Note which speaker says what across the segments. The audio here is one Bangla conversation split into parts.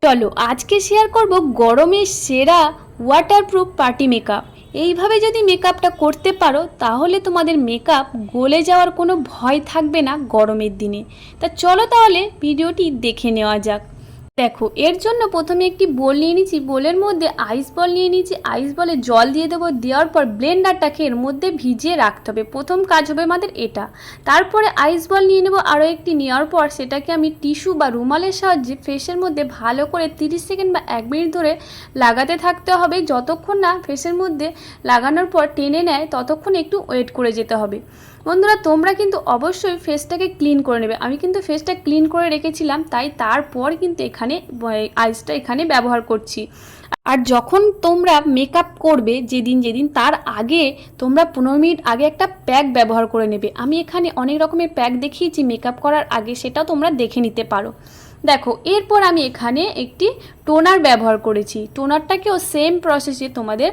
Speaker 1: চলো আজকে শেয়ার করব গরমের সেরা ওয়াটারপ্রুফ পার্টি মেকআপ। এইভাবে যদি মেকআপটা করতে পারো তাহলে তোমাদের মেকআপ গলে যাওয়ার কোনো ভয় থাকবে না গরমের দিনে। তা চলো তাহলে ভিডিওটি দেখে নেওয়া যাক। দেখো, এর জন্য প্রথমে একটি বোল নিয়ে নিয়েছি, বোলের মধ্যে আইস বল নিয়ে নিয়েছি, আইস বলে জল দিয়ে দেবো, দেওয়ার পর ব্লেন্ডারটাকে এর মধ্যে ভিজিয়ে রাখতে হবে। প্রথম কাজ হবে আমাদের এটা। তারপরে আইস বল নিয়ে নেবো আরও একটি, নেওয়ার পর সেটাকে আমি টিস্যু বা রুমালের সাহায্যে ফেসের মধ্যে ভালো করে 30 সেকেন্ড বা 1 মিনিট ধরে লাগাতে থাকতে হবে। যতক্ষণ না ফেসের মধ্যে লাগানোর পর টেনে নেয় ততক্ষণ একটু ওয়েট করে যেতে হবে। বন্ধুরা, তোমরা কিন্তু অবশ্যই ফেসটাকে ক্লিন করে নেবে। আমি কিন্তু ফেসটা ক্লিন করে রেখেছিলাম, তাই তারপর কিন্তু এখানে আইসটা এখানে ব্যবহার করছি। আর যখন তোমরা মেকআপ করবে যেদিন তার আগে তোমরা 15 মিনিট আগে একটা প্যাক ব্যবহার করে নেবে। আমি এখানে অনেক রকমের প্যাক দেখিয়েছি মেকআপ করার আগে, সেটাও তোমরা দেখে নিতে পারো। দেখো, এরপর আমি এখানে একটি টোনার ব্যবহার করেছি। টোনারটাকেও সেম প্রসেসে তোমাদের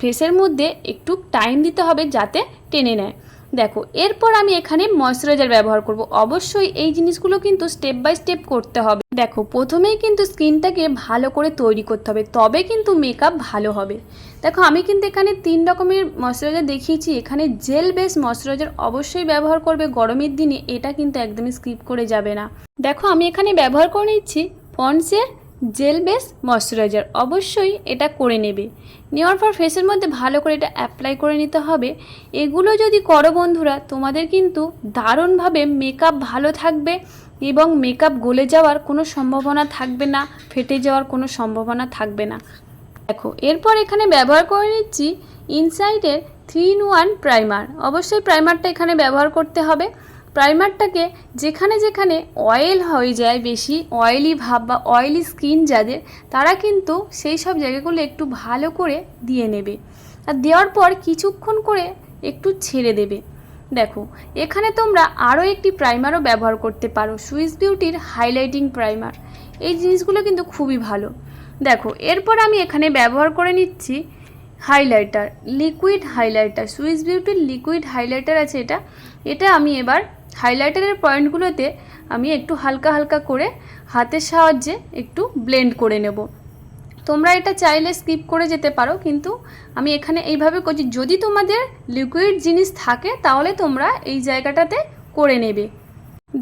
Speaker 1: ফেসের মধ্যে একটু টাইম দিতে হবে যাতে টেনে নেয়। দেখো, এরপর আমি এখানে ময়শ্চারাইজার ব্যবহার করব। অবশ্যই এই জিনিসগুলো কিন্তু স্টেপ বাই স্টেপ করতে হবে। দেখো, প্রথমেই কিন্তু স্কিনটাকে ভালো করে তৈরি করতে হবে, তবে কিন্তু মেকআপ ভালো হবে। দেখো, আমি কিন্তু এখানে 3 রকমের ময়শ্চারাইজার দেখিয়েছি। এখানে জেল বেস ময়শ্চারাইজার অবশ্যই ব্যবহার করবে গরমের দিনে, এটা কিন্তু একদমই স্কিপ করে যাবে না। দেখো, আমি এখানে ব্যবহার করে নিচ্ছি পন্ডসের জেল বেস ময়শ্চারাইজার, অবশ্যই এটা করে নেবে। নেওয়ার পর ফেসের মধ্যে ভালো করে এটা অ্যাপ্লাই করে নিতে হবে। এগুলো যদি করো বন্ধুরা, তোমাদের কিন্তু দারুণভাবে মেকআপ ভালো থাকবে এবং মেকআপ গলে যাওয়ার কোনো সম্ভাবনা থাকবে না, ফেটে যাওয়ার কোনো সম্ভাবনা থাকবে না। দেখো, এরপর এখানে ব্যবহার করে নিচ্ছি ইনসাইডের 3-in-1 প্রাইমার। অবশ্যই প্রাইমারটা এখানে ব্যবহার করতে হবে। প্রাইমারটাকে যেখানে যেখানে অয়েল হয়ে যায়, বেশি অয়েলি ভাব বা অয়েলি স্কিন যাদের, তারা কিন্তু সেই সব জায়গাগুলো একটু ভালো করে দিয়ে নেবে। আর দেওয়ার পর কিছুক্ষণ করে একটু ছেড়ে দেবে। দেখো, এখানে তোমরা আরও একটি প্রাইমারও ব্যবহার করতে পারো, সুইস বিউটির হাইলাইটিং প্রাইমার। এই জিনিসগুলো কিন্তু খুবই ভালো। দেখো, এরপর আমি এখানে ব্যবহার করে নিচ্ছি হাইলাইটার, লিকুইড হাইলাইটার, সুইস বিউটির লিকুইড হাইলাইটার আছে এটা আমি এবার হাইলাইটারের পয়েন্টগুলোতে আমি একটু হালকা হালকা করে হাতের সাহায্যে একটু ব্লেন্ড করে নেব। তোমরা এটা চাইলে স্কিপ করে যেতে পারো, কিন্তু আমি এখানে এইভাবে করছি। যদি তোমাদের লিকুইড জিনিস থাকে তাহলে তোমরা এই জায়গাটাতে করে নেবে।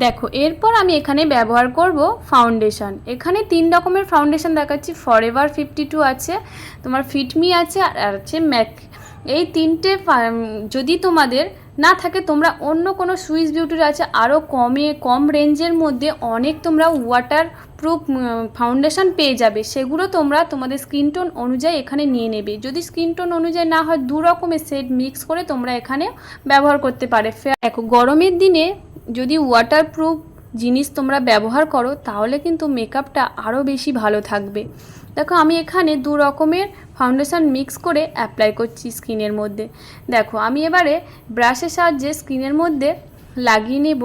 Speaker 1: দেখো, এরপর আমি এখানে ব্যবহার করব ফাউন্ডেশন। এখানে 3 রকমের ফাউন্ডেশন দেখাচ্ছি। ফরএভার 52 আছে, তোমার ফিটমি আছে, আর আছে ম্যাক। এই 3টে যদি তোমাদের না থাকে, তোমরা অন্য কোনো সুইস বিউটির আছে আরও কম রেঞ্জের মধ্যে অনেক তোমরা ওয়াটার প্রুফ ফাউন্ডেশন পেয়ে যাবে। সেগুলো তোমরা তোমাদের স্কিন টোন অনুযায়ী এখানে নিয়ে নেবে। যদি স্কিন টোন অনুযায়ী না হয়, 2 রকমের সেট মিক্স করে তোমরা এখানে ব্যবহার করতে পারে। দেখো, গরমের দিনে যদি ওয়াটারপ্রুফ জিনিস তোমরা ব্যবহার করো তাহলে কিন্তু মেকআপটা আরও বেশি ভালো থাকবে। দেখো, আমি এখানে 2 রকমের ফাউন্ডেশন মিক্স করে অ্যাপ্লাই করছি স্কিনের মধ্যে। দেখো, আমি এবারে ব্রাশের সাহায্যে স্কিনের মধ্যে লাগিয়ে নেব।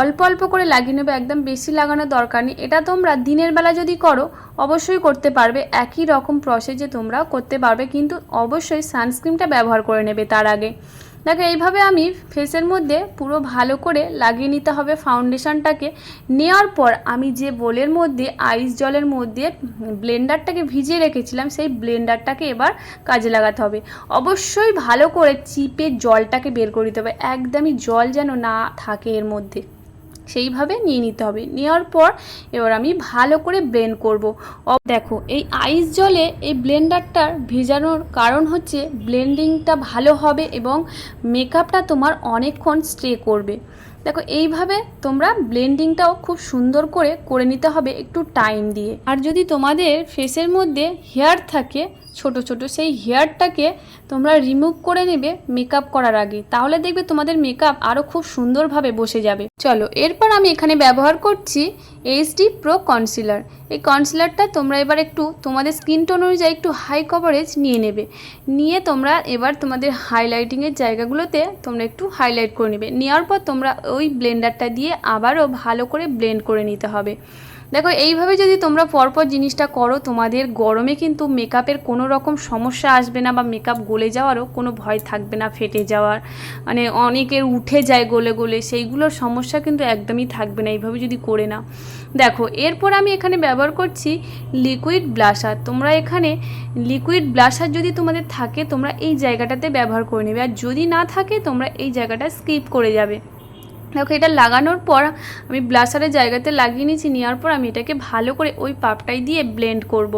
Speaker 1: অল্প অল্প করে লাগিয়ে নেবে, একদম বেশি লাগানোর দরকার নেই। এটা তোমরা দিনের বেলা যদি করো অবশ্যই করতে পারবে, একই রকম প্রসেসে তোমরা করতে পারবে, কিন্তু অবশ্যই সানস্ক্রিনটা ব্যবহার করে নেবে তার আগে। দেখো, এইভাবে আমি ফেসের মধ্যে পুরো ভালো করে লাগিয়ে নিতে হবে ফাউন্ডেশনটাকে। নেওয়ার পর আমি যে বোলের মধ্যে আইস জলের মধ্যে ব্লেন্ডারটাকে ভিজিয়ে রেখেছিলাম, সেই ব্লেন্ডারটাকে এবার কাজে লাগাতে হবে। অবশ্যই ভালো করে চিপে জলটাকে বের করে দিতে হবে, একদমই জল যেন না থাকে এর মধ্যে, সেইভাবে নিয়ে নিতে হবে। নেওয়ার পর এবার আমি ভালো করে ব্লেন্ড করব। দেখো, এই আইস জলে এই ব্লেন্ডারটার ভেজানোর কারণ হচ্ছে ব্লেন্ডিংটা ভালো হবে এবং মেকআপটা তোমার অনেকক্ষণ স্টে করবে। দেখো, এইভাবে তোমরা ব্লেন্ডিংটাও খুব সুন্দর করে নিতে হবে একটু টাইম দিয়ে। আর যদি তোমাদের ফেসের মধ্যে হেয়ার থাকে ছোট ছোট, সেই হেয়ারটাকে তোমরা রিমুভ করে নেবে মেকআপ করার আগে, তাহলে দেখবে তোমাদের মেকআপ আরও খুব সুন্দরভাবে বসে যাবে। চলো, এরপর আমি এখানে ব্যবহার করছি এইচডি প্রো কনসিলার। এই কনসিলারটা তোমরা এবার একটু তোমাদের স্কিন টোন অনুযায়ী একটু হাই কভারেজ নিয়ে নেবে। নিয়ে তোমরা এবার তোমাদের হাইলাইটিংয়ের জায়গাগুলোতে তোমরা একটু হাইলাইট করে নেবে। নেওয়ার পর তোমরা ওই ব্লেন্ডারটা দিয়ে আবারও ভালো করে ব্লেন্ড করে নিতে হবে। দেখো এইভাবে যদি তোমরা পরপর জিনিসটা করো, তোমাদের গরমে কিন্তু মেকআপের কোনো রকম সমস্যা আসবে না, বা মেকআপ গলে যাওয়ারও কোনো ভয় থাকবে না, ফেটে যাওয়ার, মানে অনেকের উঠে যায় গলে গলে, সেইগুলোর সমস্যা কিন্তু একদমই থাকবে না এইভাবে যদি করে নাও। দেখো এরপর আমি এখানে ব্যবহার করছি লিকুইড ব্লাশার। তোমরা এখানে লিকুইড ব্লাশার যদি তোমাদের থাকে তোমরা এই জায়গাটাতে ব্যবহার করে নেবে, আর যদি না থাকে তোমরা এই জায়গাটা স্কিপ করে যাবে। দেখো এটা লাগানোর পর আমি ব্লাশারের জায়গাতে লাগিয়ে নিয়েছি, নেওয়ার পর আমি এটাকে ভালো করে ওই পাপটাই দিয়ে ব্লেন্ড করব।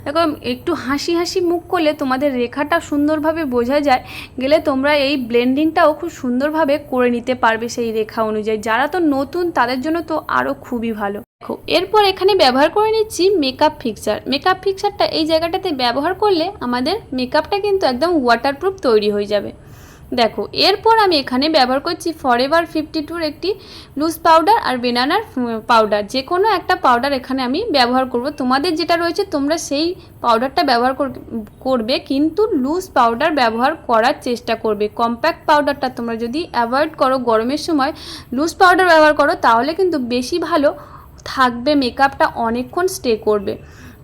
Speaker 1: দেখো একটু হাসি হাসি মুখ করলে তোমাদের রেখাটা সুন্দরভাবে বোঝা যায়, গেলে তোমরা এই ব্লেন্ডিংটাও খুব সুন্দরভাবে করে নিতে পারবে সেই রেখা অনুযায়ী। যারা তো নতুন তাদের জন্য তো আরও খুবই ভালো। দেখো এরপর এখানে ব্যবহার করে নিচ্ছি মেকআপ ফিক্সার। মেকআপ ফিক্সারটা এই জায়গাটাতে ব্যবহার করলে আমাদের মেকআপটা কিন্তু একদম ওয়াটারপ্রুফ তৈরি হয়ে যাবে। দেখো এরপর আমি এখানে ব্যবহার করছি ফরএভার 52 একটি লুজ পাউডার আর বেনানার পাউডার, যে কোনো একটা পাউডার এখানে আমি ব্যবহার করব। তোমাদের যেটা রয়েছে তোমরা সেই পাউডারটা ব্যবহার করবে, কিন্তু লুজ পাউডার ব্যবহার করার চেষ্টা করবে। কম্প্যাক্ট পাউডারটা তোমরা যদি অ্যাভয়েড করো, গরমের সময় লুজ পাউডার ব্যবহার করো, তাহলে কিন্তু বেশি ভালো থাকবে, মেকআপটা অনেকক্ষণ স্টে করবে।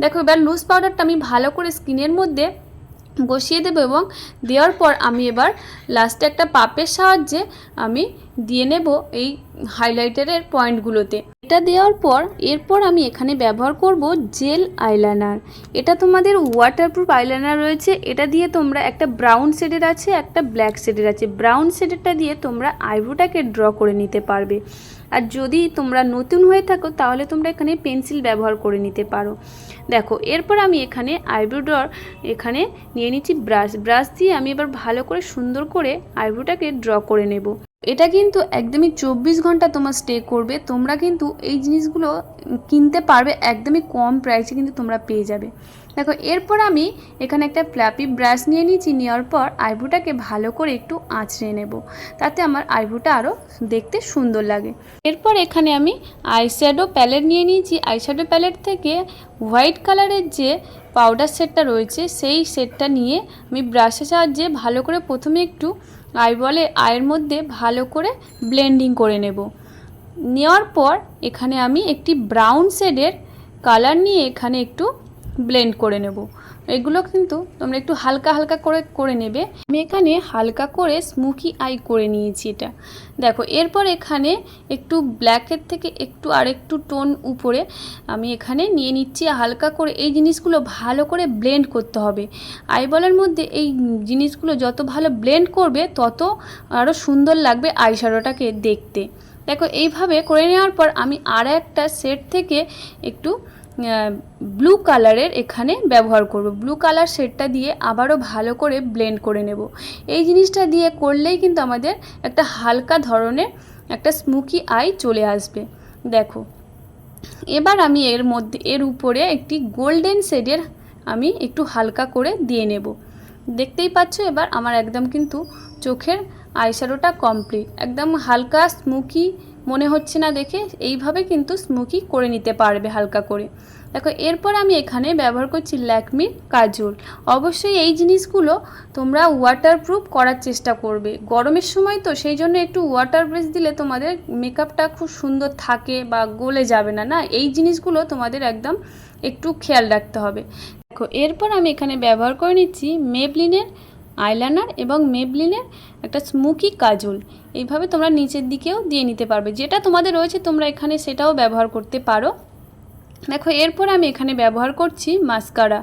Speaker 1: দেখো এবার লুজ পাউডারটা আমি ভালো করে স্কিনের মধ্যে বসিয়ে দেবো, এবং দেওয়ার পর আমি এবার লাস্টে একটা পাপের সাহায্যে আমি দিয়ে নেব এই হাইলাইটারের পয়েন্টগুলোতে। এটা দেওয়ার পর এরপর আমি এখানে ব্যবহার করব জেল আইলাইনার। এটা তোমাদের ওয়াটারপ্রুফ আইলাইনার রয়েছে। এটা দিয়ে তোমরা একটা ব্রাউন শেডের আছে, একটা ব্ল্যাক শেডের আছে। ব্রাউন শেডেরটা দিয়ে তোমরা আইব্রোটাকে ড্র করে নিতে পারবে, আর যদি তোমরা নতুন হয়ে থাকো তাহলে তোমরা এখানে পেন্সিল ব্যবহার করে নিতে পারো। দেখো এরপর আমি এখানে আইব্রো ড্রর এখানে নিয়ে নিচ্ছি ব্রাশ দিয়ে আমি এবার ভালো করে সুন্দর করে আইব্রোটাকে ড্র করে নেব। এটা কিন্তু একদমই 24 ঘন্টা তোমার স্টে করবে। তোমরা কিন্তু এই জিনিসগুলো কিনতে পারবে একদমই কম প্রাইসে, কিন্তু তোমরা পেয়ে যাবে। দেখো এরপর আমি এখানে একটা ফ্ল্যাপি ব্রাশ নিয়ে নিয়েছি, নেওয়ার পর আইব্রোটাকে ভালো করে একটু আঁচড়ে নেব, তাতে আমার আইব্রোটা আরও দেখতে সুন্দর লাগে। এরপর এখানে আমি আইশ্যাডো প্যালেট নিয়ে নিয়েছি। আইশ্যাডো প্যালেট থেকে হোয়াইট কালারের যে পাউডার সেটটা রয়েছে সেই সেটটা নিয়ে আমি ব্রাশের সাহায্যে ভালো করে প্রথমে একটু আইয়ের মধ্যে ভালো করে ব্লেন্ডিং করে নেব। নেওয়ার পর এখানে আমি একটি ব্রাউন শেডের কালার নিয়ে এখানে একটু ব্লেন্ড করে নেব। এগুলো কিন্তু তোমরা একটু হালকা হালকা করে নেবে। আমি এখানে হালকা করে স্মোকি আই করে নিয়েছি এটা। দেখো এরপর এখানে একটু ব্ল্যাকের থেকে আরেকটু টোন উপরে আমি এখানে নিয়ে নিচ্ছি হালকা করে। এই জিনিসগুলো ভালো করে ব্লেন্ড করতে হবে। আইবলের মধ্যে এই জিনিসগুলো যত ভালো ব্লেন্ড করবে তত আরও সুন্দর লাগবে আইশ্যাডোটাকে দেখতে। দেখো এইভাবে করে নেওয়ার পর আমি আর একটা সেট থেকে একটু ব্লু কালারের এখানে ব্যবহার করব। ব্লু কালার শেডটা দিয়ে আবারও ভালো করে ব্লেন্ড করে নেব। এই জিনিসটা দিয়ে করলেই কিন্তু আমাদের একটা হালকা ধরনের একটা স্মোকি আই চলে আসবে। দেখো এবার আমি এর উপরে একটি গোল্ডেন শেডের আমি একটু হালকা করে দিয়ে নেব। দেখতেই পাচ্ছ এবার আমার একদম কিন্তু চোখের আইশ্যাডোটা কমপ্লিট। একদম হালকা স্মোকি মনে হচ্ছে না দেখে, এইভাবে কিন্তু স্মোকি করে নিতে পারবে হালকা করে। দেখো এরপর আমি এখানে ব্যবহার করছি ল্যাকমির কাজল। অবশ্যই এই জিনিসগুলো তোমরা ওয়াটারপ্রুফ করার চেষ্টা করবে। গরমের সময় তো সেই জন্য একটু ওয়াটার ব্রাশ দিলে তোমাদের মেকআপটা খুব সুন্দর থাকে বা গলে যাবে না। এই জিনিসগুলো তোমাদের একদম একটু খেয়াল রাখতে হবে। দেখো এরপর আমি এখানে ব্যবহার করে নিচ্ছি মেবলিনের আইলাইনার এবং মেবলিনের একটা স্মোকি কাজল। এইভাবে তোমরা নিচের দিকেও দিয়ে নিতে পারবে, যেটা তোমাদের রয়েছে তোমরা এখানে সেটাও ব্যবহার করতে পারো। দেখো এরপর আমি এখানে ব্যবহার করছি মাস্কারা,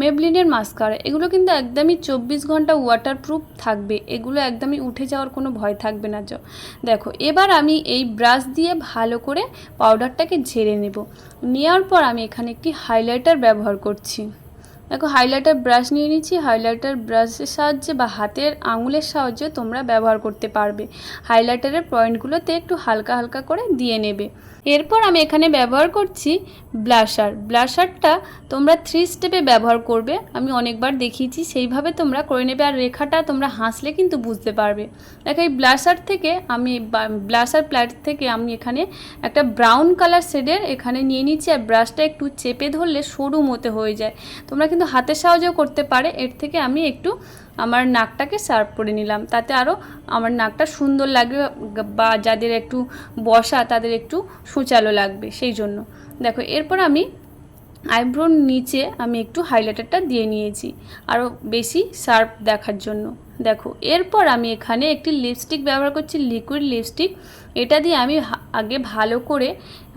Speaker 1: মেবলিনের মাস্কারা। এগুলো কিন্তু একদমই 24 ঘন্টা ওয়াটারপ্রুফ থাকবে, এগুলো একদমই উঠে যাওয়ার কোনো ভয় থাকবে না। দেখো এবার আমি এই ব্রাশ দিয়ে ভালো করে পাউডারটাকে ঝেড়ে নেব। নেওয়ার পর আমি এখানে একটি হাইলাইটার ব্যবহার করছি। দেখো হাইলাইটার ব্রাশ নিয়ে নিচ্ছি। হাইলাইটার ব্রাশের সাহায্যে বা হাতের আঙুলের সাহায্যে তোমরা ব্যবহার করতে পারবে। হাইলাইটারের পয়েন্টগুলোতে একটু হালকা হালকা করে দিয়ে নেবে। এরপর আমি এখানে ব্যবহার করছি ব্লাশার। ব্লাশারটা তোমরা 3 স্টেপে ব্যবহার করবে, আমি অনেকবার দেখিয়েছি, সেইভাবে তোমরা করে নেবে। আর রেখাটা তোমরা হাসলে কিন্তু বুঝতে পারবে। দেখো এই ব্লাশার প্ল্যাট থেকে আমি এখানে একটা ব্রাউন কালার শেডের এখানে নিয়ে নিচ্ছি। আর ব্রাশটা একটু চেপে ধরলে সরু মতো হয়ে যায়। তোমরা কিন্তু কিন্তু হাতের সাহায্যেও করতে পারে। এর থেকে আমি একটু আমার নাকটাকে শার্প করে নিলাম, তাতে আরও আমার নাকটা সুন্দর লাগবে, বা যাদের একটু বসা তাদের একটু সূচালো লাগবে সেই জন্য। দেখো এরপর আমি আইব্রোর নিচে আমি একটু হাইলাইটারটা দিয়ে নিয়েছি আরও বেশি শার্প দেখার জন্য। দেখো এরপর আমি এখানে একটি লিপস্টিক ব্যবহার করছি, লিকুইড লিপস্টিক। এটা দিয়ে আমি আগে ভালো করে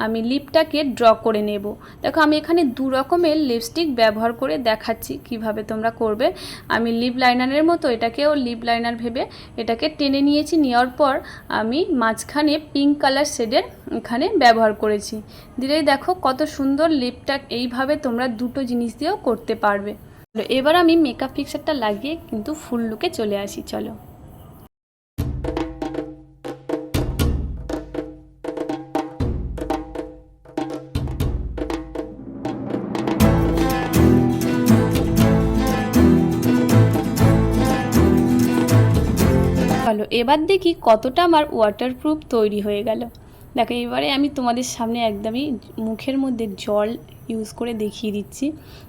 Speaker 1: আমি লিপটাকে ড্র করে নেব। দেখো আমি এখানে দু রকমের লিপস্টিক ব্যবহার করে দেখাচ্ছি কিভাবে তোমরা করবে। আমি লিপ লাইনারের মতো এটাকেও লিপ লাইনার ভেবে এটাকে টেনে নিয়েছি, নেওয়ার পর আমি মাঝখানে পিঙ্ক কালার শেডের এখানে ব্যবহার করেছি। দিলেই দেখো কত সুন্দর লিপটা। এইভাবে তোমরা দুটো জিনিস দিয়েও করতে পারবে। এবার আমি মেকআপ ফিক্সারটা লাগিয়ে কিন্তু ফুল লুকে চলে আসি, চলো। চলো এবার দেখি কতটা আমার ওয়াটারপ্রুফ তৈরি হয়ে গেল। দেখো এবারে আমি তোমাদের সামনে একদমই মুখের মধ্যে জল ইউজ করে দেখিয়ে দিচ্ছি।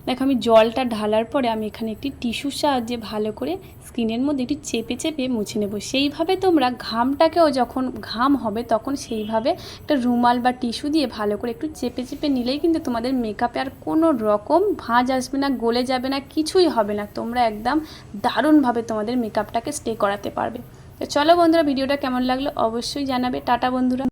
Speaker 1: দেখো আমি জলটা ঢালার পরে আমি এখানে একটি টিস্যুর সাহায্যে ভালো করে স্কিনের মধ্যে একটু চেপে চেপে মুছে নেব। সেইভাবে তোমরা ঘামটাকেও যখন ঘাম হবে তখন সেইভাবে একটা রুমাল বা টিস্যু দিয়ে ভালো করে একটু চেপে চেপে নিলেই কিন্তু তোমাদের মেকআপে আর কোনো রকম ভাঁজ আসবে না, গলে যাবে না, কিছুই হবে না। তোমরা একদম দারুণভাবে তোমাদের মেকআপটাকে স্টে করাতে পারবে। তো চলো বন্ধুরা, ভিডিওটা কেমন লাগলো অবশ্যই জানাবে। টাটা বন্ধুরা।